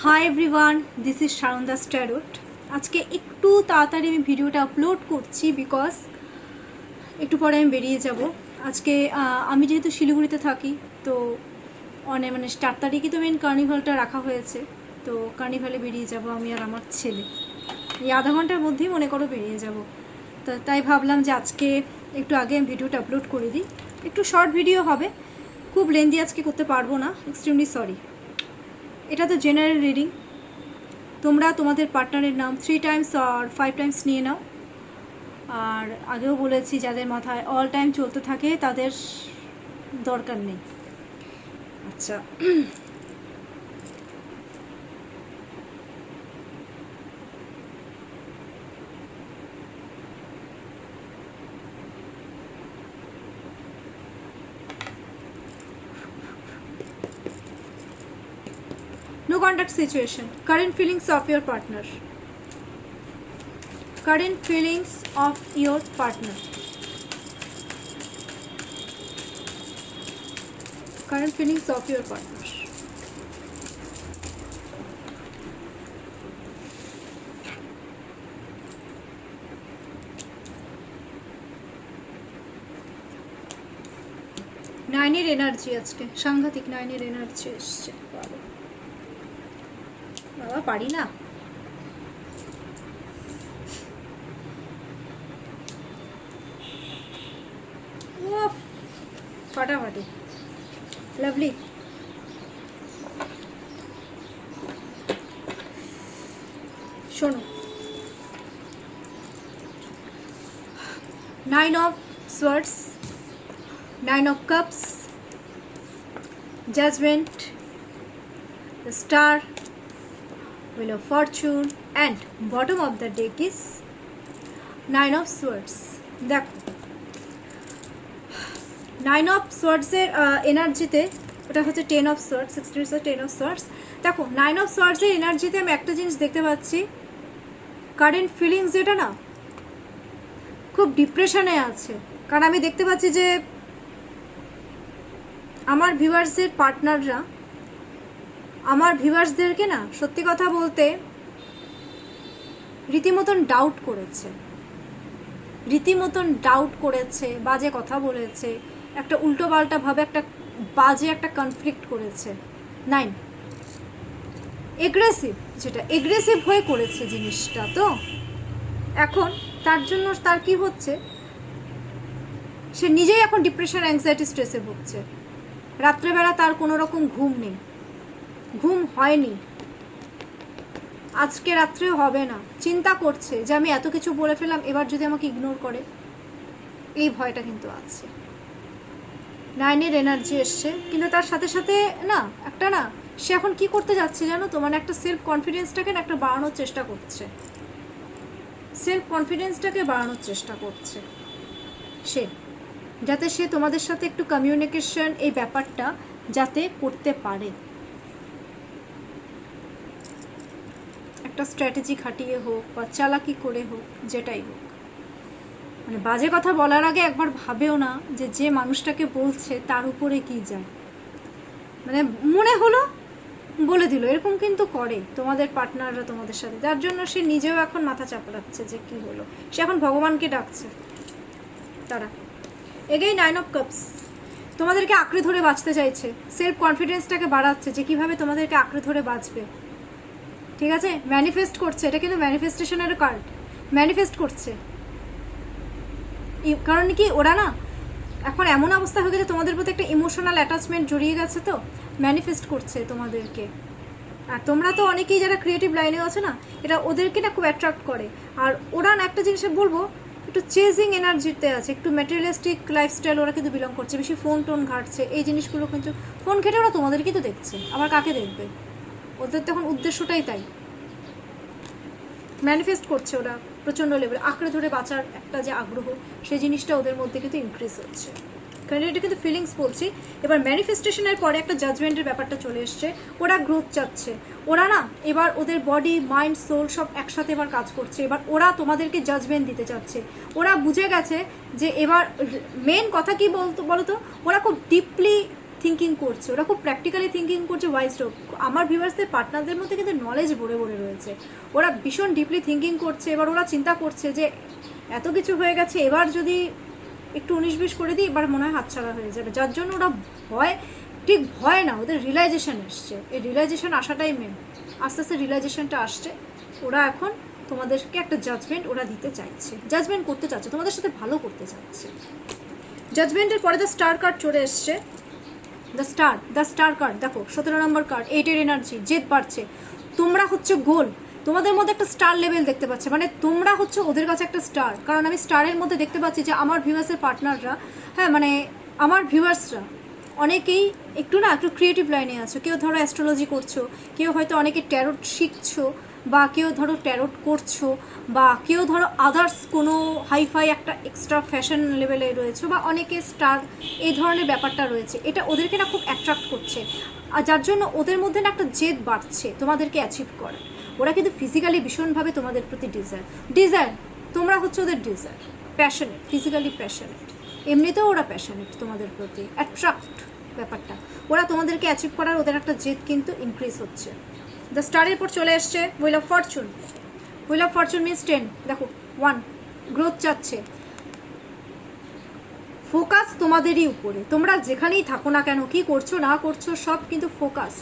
High everyone, this is সারন্দাস tarot. আজকে একটু তাড়াতাড়ি আমি ভিডিওটা আপলোড করছি বিকজ একটু পরে আমি বেরিয়ে যাব। আজকে আমি যেহেতু শিলিগুড়িতে থাকি, তো মানে 4 তারিখে তো মেন কার্নিভালটা রাখা হয়েছে, তো কার্নিভালে বেরিয়ে যাব আমি আর আমার ছেলে। এই আধা ঘন্টার মধ্যেই মনে করো বেরিয়ে যাব। তাই ভাবলাম যে আজকে একটু আগে আমি ভিডিওটা আপলোড করে দিই। একটু শর্ট ভিডিও হবে, খুব লেন্দি আজকে করতে পারবো না, এক্সট্রিমলি সরি। এটা তো জেনারেল রিডিং। তোমরা তোমাদের পার্টনারের নাম 3 টাইমস আর 5 টাইমস নিয়ে নাও। আর আগেও বলেছি, যাদের মাথায় অল টাইম চলতে থাকে তাদের দরকার নেই। আচ্ছা, no contact situation. Current feelings of your partner. Current feelings of your partner. Current feelings of your partner. নাইনের এনার্জি আজকে সাংঘাতিক। নাইনের এনার্জি এসছে। বাবা পারি না। ফাটাফাটি, লাভলি। শোনো, 9 of swords, 9 of cups, judgment, the star, wheel of fortune, and bottom of the deck is 9 of swords. দেখো, 9 of swords এর এনার্জিতে, ওটা হচ্ছে 10 of swords, 10 of swords। দেখো, 9 of swords এর এনার্জিতে আমি একটা জিনিস দেখতে পাচ্ছি, কারেন্ট ফিলিংস যেটা না, খুব ডিপ্রেশনে আছে। কারণ আমি দেখতে পাচ্ছি যে আমার ভিউয়ার্সের পার্টনাররা আমার ভিউয়ার্সদেরকে না, সত্যি কথা বলতে রীতিমতন ডাউট করেছে, বাজে কথা বলেছে, একটা উল্টোপাল্টা ভাবে একটা বাজে একটা কনফ্লিক্ট করেছে। 9 এগ্রেসিভ, যেটা এগ্রেসিভ হয়ে করেছে জিনিসটা। তো এখন তার জন্য তার কি হচ্ছে, সে নিজেই এখন ডিপ্রেশন, অ্যাংজাইটি, স্ট্রেসে ভুগছে। রাত্রেবেলা তার কোনো রকম ঘুম নেই, ঘুম হয়নি, আজকে রাত্রেও হবে না। চিন্তা করছে যে আমি এত কিছু বলে ফেললাম, এবার যদি আমাকে ইগনোর করে, এই ভয়টা কিন্তু আছে। 9-এর এনার্জি এসছে, কিন্তু তার সাথে সাথে না একটা না, সে এখন কি করতে যাচ্ছে জানো তো, মানে একটা সেলফ কনফিডেন্সটাকে না একটা বাড়ানোর চেষ্টা করছে, সে, যাতে সে তোমাদের সাথে একটু কমিউনিকেশন, এই ব্যাপারটা যাতে করতে পারে। একটা স্ট্র্যাটেজি খাটিয়ে হোক বা চালাকি করে হোক, যেটাই হোক, মানে বাজে কথা বলার আগে একবার ভাবেও না যে মানুষটাকে বলছে তার উপরে কি যায়। মানে মনে হলো বলে দিল, এরকম কিন্তু করে তোমাদের পার্টনাররা তোমাদের সাথে, যার জন্য সে নিজেও এখন মাথা চাপড়াচ্ছে যে কি হলো। সে এখন ভগবানকে ডাকছে। তারা এগেই 9 অফ কাপস, তোমাদেরকে আঁকড়ে ধরে বাঁচতে চাইছে, সেলফ কনফিডেন্সটাকে বাড়াচ্ছে যে কিভাবে তোমাদেরকে আঁকড়ে ধরে বাঁচবে। ঠিক আছে, ম্যানিফেস্ট করছে, এটা কিন্তু ম্যানিফেস্টেশনের কার্ড। ম্যানিফেস্ট করছে, কারণ কি ওরা না এখন এমন অবস্থা হয়ে গেছে, তোমাদের প্রতি একটা ইমোশনাল অ্যাটাচমেন্ট জড়িয়ে গেছে, তো ম্যানিফেস্ট করছে তোমাদেরকে। আর তোমরা তো অনেকেই যারা ক্রিয়েটিভ লাইনে আছে না, এটা ওদেরকে না খুব অ্যাট্রাক্ট করে। আর ওরা না একটা জিনিস বলবো, একটু চেজিং এনার্জিতে আছে, একটু ম্যাটেরিয়ালিস্টিক লাইফস্টাইল ওরা কিন্তু বিলং করছে, বেশি ফোন টোন ঘাটছে, এই জিনিসগুলো কিন্তু ফোন ঘেটে ওরা তোমাদেরকেই তো দেখছে, আবার কাকে দেখবে, ওদের তখন উদ্দেশ্যটাই তাই। ম্যানিফেস্ট করছে ওরা প্রচণ্ড লেভেল, আঁকড়ে ধরে বাঁচার একটা যে আগ্রহ, সেই জিনিসটা ওদের মধ্যে কিন্তু ইনক্রিজ হচ্ছে। কারণ এটা কিন্তু ফিলিংস বলছি। এবার ম্যানিফেস্টেশনের পরে একটা জাজমেন্টের ব্যাপারটা চলে এসছে, ওরা গ্রোথ চাচ্ছে। ওরা না এবার ওদের বডি, মাইন্ড, সোল সব একসাথে এবার কাজ করছে। এবার ওরা তোমাদেরকে জাজমেন্ট দিতে চাচ্ছে। ওরা বুঝে গেছে যে এবার মেন কথা কি বলতো, ওরা খুব ডিপলি থিঙ্কিং করছে, ওরা খুব প্র্যাকটিক্যালি থিঙ্কিং করছে। ওয়াইজ হোক, আমার ভিউয়ার্সদের পার্টনারদের মধ্যে কিন্তু নলেজ ভরে ভরে রয়েছে, ওরা ভীষণ ডিপলি থিঙ্কিং করছে। এবার ওরা চিন্তা করছে যে এত কিছু হয়ে গেছে, এবার যদি একটু 19-20 করে দিই এবার মনে হয় হাতছাড়া হয়ে যাবে, যার জন্য ওরা ঠিক ভয় না, ওদের রিয়েলাইজেশন এসছে। এই রিয়েলাইজেশন আসাটাই মেন, আস্তে আস্তে রিয়েলাইজেশনটা আসছে। ওরা এখন তোমাদেরকে একটা জাজমেন্ট ওরা দিতে চাইছে, জাজমেন্ট করতে চাচ্ছে, তোমাদের সাথে ভালো করতে চাচ্ছে। জাজমেন্টের পরে দ্য স্টার কার্ড চলে এসছে। দ্য স্টার কার্ড দেখো, 17 নম্বর কার্ড, 8-এর এনার্জি, জেদ বাড়ছে। তোমরা হচ্ছে গোল, তোমাদের মধ্যে একটা স্টার লেভেল দেখতে পাচ্ছে, মানে তোমরা হচ্ছে ওদের কাছে একটা স্টার। কারণ আমি স্টারের মধ্যে দেখতে পাচ্ছি যে আমার ভিউয়ার্সের পার্টনাররা, হ্যাঁ মানে আমার ভিউয়ার্সরা অনেকেই একটু ক্রিয়েটিভ লাইনে আছো। কেউ ধরো অ্যাস্ট্রোলজি করছো, কেউ হয়তো অনেকে ট্যারোট শিখছো, বা কেউ ধরো ট্যারোট করছো, বা কেউ ধরো আদার্স কোনো হাইফাই একটা এক্সট্রা ফ্যাশন লেভেলে রয়েছে, বা অনেকে স্টার, এই ধরনের ব্যাপারটা রয়েছে। এটা ওদেরকে না খুব অ্যাট্রাক্ট করছে, আর যার জন্য ওদের মধ্যে না একটা জেদ বাড়ছে তোমাদেরকে অ্যাচিভ করে। ওরা কিন্তু ফিজিক্যালি ভীষণভাবে তোমাদের প্রতি ডিজায়ার, তোমরা হচ্ছে ওদের ডিজায়ার, প্যাশনেট, ফিজিক্যালি প্যাশনেট, এমনিতেও ওরা প্যাশনেট তোমাদের প্রতি, অ্যাট্রাক্ট ব্যাপারটা। ওরা তোমাদেরকে অ্যাচিভ করার ওদের একটা জেদ কিন্তু ইনক্রিজ হচ্ছে। দ্য স্টারের পর চলে এসছে wheel of Fortune. Wheel of Fortune means 10, দেখো 1, গ্রোথ চাচ্ছে। ফোকাস তোমাদেরই উপরে, তোমরা যেখানেই থাকো না কেন, কি করছো না করছো, সব কিন্তু ফোকাস,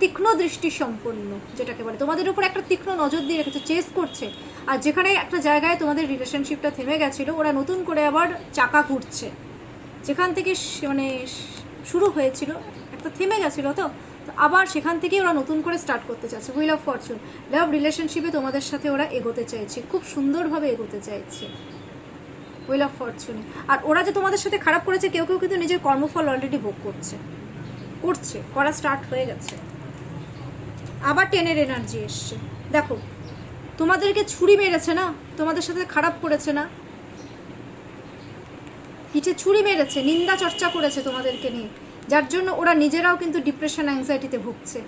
তীক্ষ্ণ দৃষ্টি সম্পন্ন, যেটাকে বলে তোমাদের উপর একটা তীক্ষ্ণ নজর দিয়ে রেখেছে, চেস করছে। আর যেখানে একটা জায়গায় তোমাদের রিলেশনশিপটা থেমে গেছিলো, ওরা নতুন করে আবার চাকা ঘুরছে। যেখান থেকে মানে শুরু হয়েছিল, একটা থেমে গেছিলো, তো আবার সেখান থেকেই ওরা নতুন করে স্টার্ট করতে চাচ্ছে। হুইল অফ ফরচুন, লাভ রিলেশনশিপে তোমাদের সাথে ওরা এগোতে চাইছে, খুব সুন্দরভাবে এগোতে চাইছে হুইল অফ ফরচুনে। আর ওরা যে তোমাদের সাথে খারাপ করেছে, কেউ কেউ কিন্তু নিজের কর্মফল অলরেডি ভোগ করা স্টার্ট হয়ে গেছে। আবার 10-এর এনার্জি এসছে, দেখো তোমাদেরকে ছুরি মেরেছে না, তোমাদের সাথে খারাপ করেছে না, পিঠে ছুরি মেরেছে, নিন্দা চর্চা করেছে তোমাদেরকে নিয়ে, যার জন্য ওরা নিজেরাও কিন্তু ডিপ্রেশন অ্যাংজাইটিতে ভুগছে।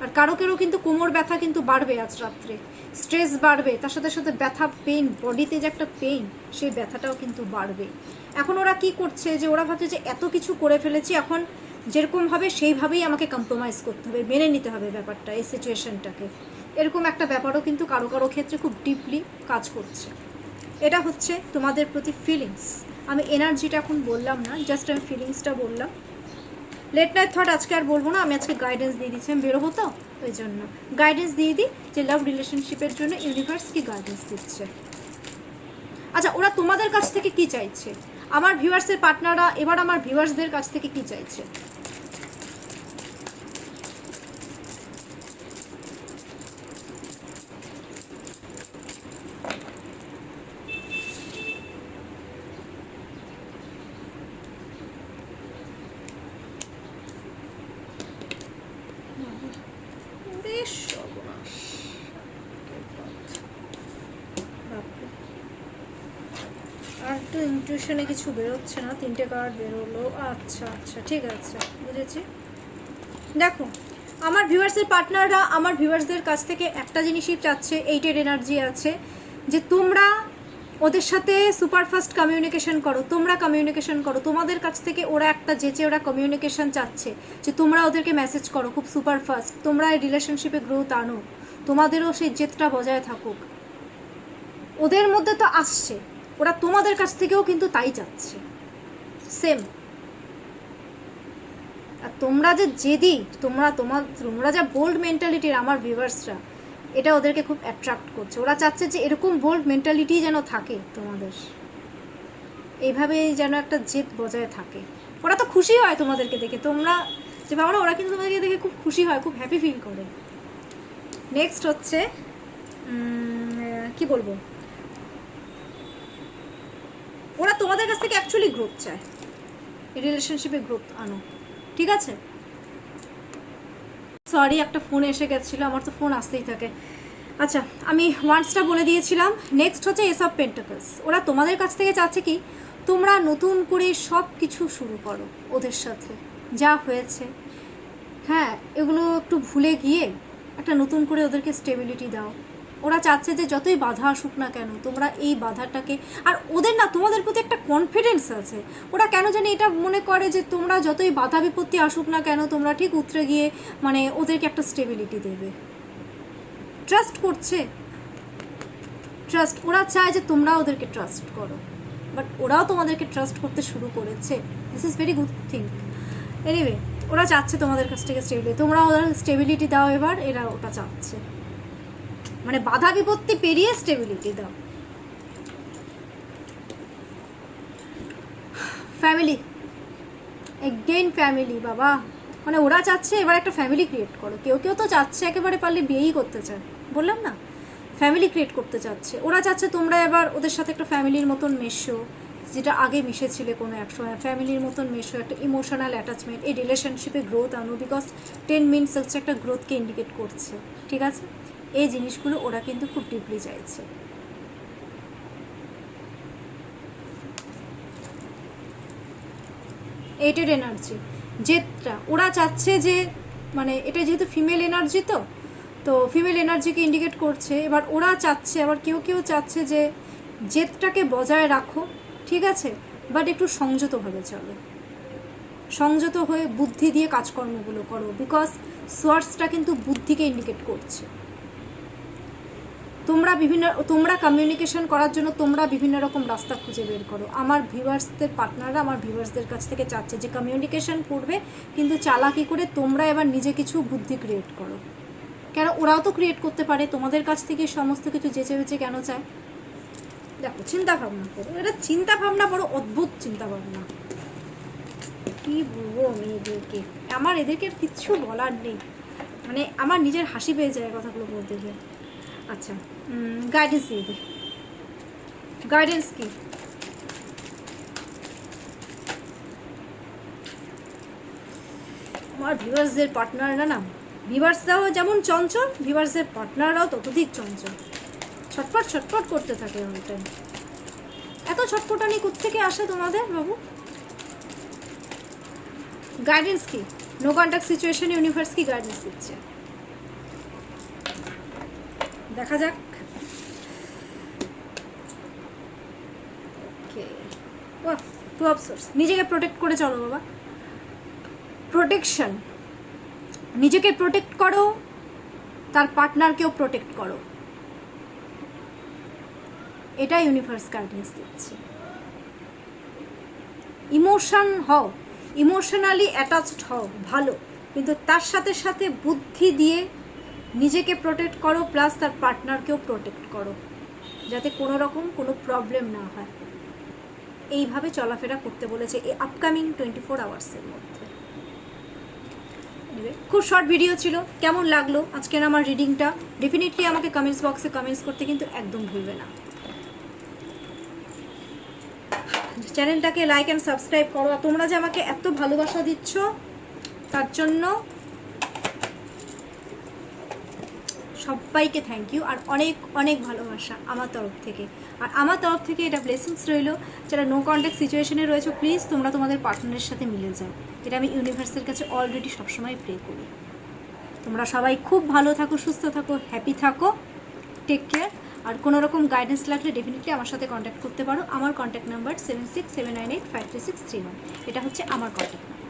আর কারো কিন্তু কোমর ব্যথা কিন্তু বাড়বে আজ রাত্রে, স্ট্রেস বাড়বে, তার সাথে সাথে ব্যথা, পেইন, বডিতে যে একটা পেইন, সেই ব্যথাটাও কিন্তু বাড়বে। এখন ওরা কি করছে, যে ওরা ভাবছে যে এত কিছু করে ফেলেছি, এখন যেরকম হবে সেইভাবেই আমাকে কম্প্রোমাইজ করতে হবে, মেনে নিতে হবে ব্যাপারটা, এই সিচুয়েশনটাকে। এরকম একটা ব্যাপারও কিন্তু কারো কারো ক্ষেত্রে খুব ডিপলি কাজ করছে। এটা হচ্ছে তোমাদের প্রতি ফিলিংস। আমি এনার্জিটা এখন বললাম না, জাস্ট আমি ফিলিংসটা বললাম। লেট নাইট থট আজকে আর বলবো না, আমি আজকে গাইডেন্স দিয়ে দিচ্ছি, আমি বেরোবো তো ওই জন্য গাইডেন্স দিয়ে দিই যে লাভ রিলেশনশিপের জন্য ইউনিভার্স কি গাইডেন্স দিচ্ছে। আচ্ছা, ওরা তোমাদের কাছ থেকে কি চাইছে, আমার ভিউয়ার্সের পার্টনাররা এবার আমার ভিউয়ার্সদের কাছ থেকে কি চাইছে। আর তো ইনটিউশনে কিছু বেরোচ্ছে না, 3টে কার্ড বেরোলো। আচ্ছা আচ্ছা, ঠিক আছে, বুঝেছি। দেখো, আমার ভিউয়ার্সের পার্টনাররা আমার ভিউয়ার্সদের কাছ থেকে একটা জিনিসই চাচ্ছে, 8-এর এনার্জি আছে, যে তোমরা ওদের সাথে সুপারফাস্ট কমিউনিকেশন করো, তোমরা কমিউনিকেশন করো, তোমাদের কাছ থেকে ওরা একটা যেচে ওরা কমিউনিকেশন চাচ্ছে, যে তোমরা ওদেরকে মেসেজ করো খুব সুপারফাস্ট, তোমরা এই রিলেশনশিপে গ্রোথ আনো, তোমাদেরও সেই জেদটা বজায় থাকুক। ওদের মধ্যে তো আসছে, ওরা তোমাদের কাছ থেকেও কিন্তু তাই চাচ্ছে, সেম। আর তোমরা যে জেদি, তোমরা যা বোল্ড মেন্টালিটির আমার ভিউয়ার্সরা, এটা ওদেরকে খুব অ্যাট্রাক্ট করছে। ওরা চাচ্ছে যে এরকম বোল্ড মেন্টালিটি যেন থাকে তোমাদের, এইভাবেই যেন একটা জেদ বজায় থাকে। ওরা তো খুশি হয় তোমাদেরকে দেখে, তোমরা যে ভাবো না, ওরা কিন্তু তোমাদেরকে দেখে খুব খুশি হয়, খুব হ্যাপি ফিল করে। নেক্সট হচ্ছে কি বলবো, ওরা তোমাদের কাছ থেকে অ্যাকচুয়ালি গ্রোথ চায়, রিলেশনশিপে গ্রোথ আনো, ঠিক আছে। সরি, একটা ফোন এসে গেছিলো, আমার তো ফোন আসতেই থাকে। আচ্ছা, আমি ওয়ান্সটা বলে দিয়েছিলাম। নেক্সট হচ্ছে এস অফ পেন্টাকলস। ওরা তোমাদের কাছ থেকে চাচ্ছে কি, তোমরা নতুন করে সব কিছু শুরু করো ওদের সাথে, যা হয়েছে, হ্যাঁ এগুলো একটু ভুলে গিয়ে একটা নতুন করে ওদেরকে স্টেবিলিটি দাও, ওরা চাচ্ছে যে যতই বাধা আসুক না কেন তোমরা এই বাধাটাকে, আর ওদের না তোমাদের প্রতি একটা কনফিডেন্স আছে। ওরা কেন জানি এটা মনে করে যে তোমরা যতই বাধা বিপত্তি আসুক না কেন তোমরা ঠিক উতরে গিয়ে মানে ওদেরকে একটা স্টেবিলিটি দেবে। ট্রাস্ট করছে, ট্রাস্ট, ওরা চায় যে তোমরা ওদেরকে ট্রাস্ট করো, বাট ওরাও তোমাদেরকে ট্রাস্ট করতে শুরু করেছে। This is very good thing. Anyway, ওরা চাচ্ছে তোমাদের কাছ থেকে স্টেবিলিটি, তোমরা ওদের স্টেবিলিটি দাও। এবার এরা ওটা চাচ্ছে, মানে বাধা বিপত্তি পেরিয়ে স্টেবিলিটি দাও। ফ্যামিলি, এগেইন ফ্যামিলি বাবা, মানে ওরা চাচ্ছে এবার একটা ফ্যামিলি ক্রিয়েট করো। কেউ কেউ তো চাচ্ছে একেবারে পারলে বিয়েই করতে চায়, বললাম না, ফ্যামিলি ক্রিয়েট করতে চাচ্ছে। ওরা চাচ্ছে তোমরা এবার ওদের সাথে একটা ফ্যামিলির মতন মেশো, যেটা আগে মিশেছিলে কোনো এক সময়, ফ্যামিলির মতন মেশো, একটা ইমোশনাল অ্যাটাচমেন্ট, এই রিলেশনশিপে গ্রোথ আনো। বিকজ 10 মিনিটস হচ্ছে একটা গ্রোথকে ইন্ডিকেট করছে, ঠিক আছে? এই জিনিসগুলো ওরা কিন্তু খুব ডিপলি চাইছে। এইটের এনার্জি, জেদটা ওরা চাচ্ছে যে, মানে এটা যেহেতু ফিমেল এনার্জি তো ফিমেল এনার্জিকে ইন্ডিকেট করছে। এবার ওরা চাচ্ছে, আবার কেউ কেউ চাচ্ছে যে জেদটাকে বজায় রাখো, ঠিক আছে, বাট একটু সংযতভাবে চলো, সংযত হয়ে বুদ্ধি দিয়ে কাজকর্মগুলো করো। বিকজ সোয়ার্সটা কিন্তু বুদ্ধিকে ইন্ডিকেট করছে। তোমরা কমিউনিকেশন করার জন্য তোমরা বিভিন্ন রকম রাস্তা খুঁজে বের করো। আমার ভিউয়ার্সদের পার্টনাররা আমার ভিউয়ার্সদের কাছ থেকে চাচ্ছে যে কমিউনিকেশন করবে, কিন্তু চালাকি করে তোমরা এবার নিজে কিছু বুদ্ধি ক্রিয়েট করো। কেন ওরাও তো ক্রিয়েট করতে পারে, তোমাদের কাছ থেকে সমস্ত কিছু যেচে বেচে কেন চায়? দেখো, চিন্তা ভাবনা করো, এটা চিন্তা ভাবনা বড় অদ্ভুত চিন্তা ভাবনা। কি বলবো আমি এদেরকে, আমার এদেরকে কিচ্ছু বলার নেই, মানে আমার নিজের হাসি পেয়ে যায় কথাগুলো বলতে গিয়ে। আচ্ছা, গাইডেন্স দিয়ে দিই। গাইডেন্স কি? আমার ভিউয়ার্সদের পার্টনাররা না, ভিউয়ার্সরাও যেমন চঞ্চল, ভিউয়ার্সদের পার্টনাররাও ততোধিক চঞ্চল, ছটফট ছটফট করতে থাকে অল টাইম। এত ছটফটানি কোত্থেকে আসে তোমাদের বাবু? গাইডেন্স কি? নো কন্ট্যাক্ট সিচুয়েশন, ইউনিভার্স কি গাইডেন্স দিচ্ছে দেখা যাক। টু অফ সোর্স, নিজেকে প্রোটেক্ট করে চলো বাবা। প্রোটেকশন, নিজেকে প্রোটেক্ট করো, তার পার্টনারকেও প্রোটেক্ট করো, এটা ইউনিভার্স গাইডেন্স দিচ্ছে। ইমোশন হও, ইমোশনালি অ্যাটাচড হও, ভালো, কিন্তু তার সাথে সাথে বুদ্ধি দিয়ে নিজেকে প্রোটেক্ট করো, প্লাস তার পার্টনারকেও প্রোটেক্ট করো, যাতে কোনো রকম কোনো প্রবলেম না হয়। এইভাবে চলাফেরা করতে বলেছে এই আপকামিং 24 আওয়ার্সের মধ্যে। খুব শর্ট ভিডিও ছিল, কেমন লাগলো আজকের আমার রিডিংটা ডেফিনেটলি আমাকে কমেন্টস বক্সে কমেন্টস করতে কিন্তু একদম ভুলবে না। চ্যানেলটাকে লাইক অ্যান্ড সাবস্ক্রাইব করো। তোমরা যে আমাকে এত ভালোবাসা দিচ্ছ তার জন্য সবাইকে থ্যাংক ইউ, আর অনেক অনেক ভালোবাসা আমার তরফ থেকে। আর আমার তরফ থেকে এটা ব্লেসিংস রইল, যারা নো কন্ট্যাক্ট সিচুয়েশনে রয়েছে প্লিজ তোমরা তোমাদের পার্টনারের সাথে মিলে যাও, এটা আমি ইউনিভার্সের কাছে অলরেডি সবসময় প্রে করি। তোমরা সবাই খুব ভালো থাকো, সুস্থ থাকো, হ্যাপি থাকো, টেক কেয়ার। আর কোনো রকম গাইডেন্স লাগলে ডেফিনেটলি আমার সাথে কন্ট্যাক্ট করতে পারো। আমার কন্ট্যাক্ট নাম্বার 7679853631, এটা হচ্ছে আমার কন্ট্যাক্ট নাম্বার।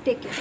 Take care.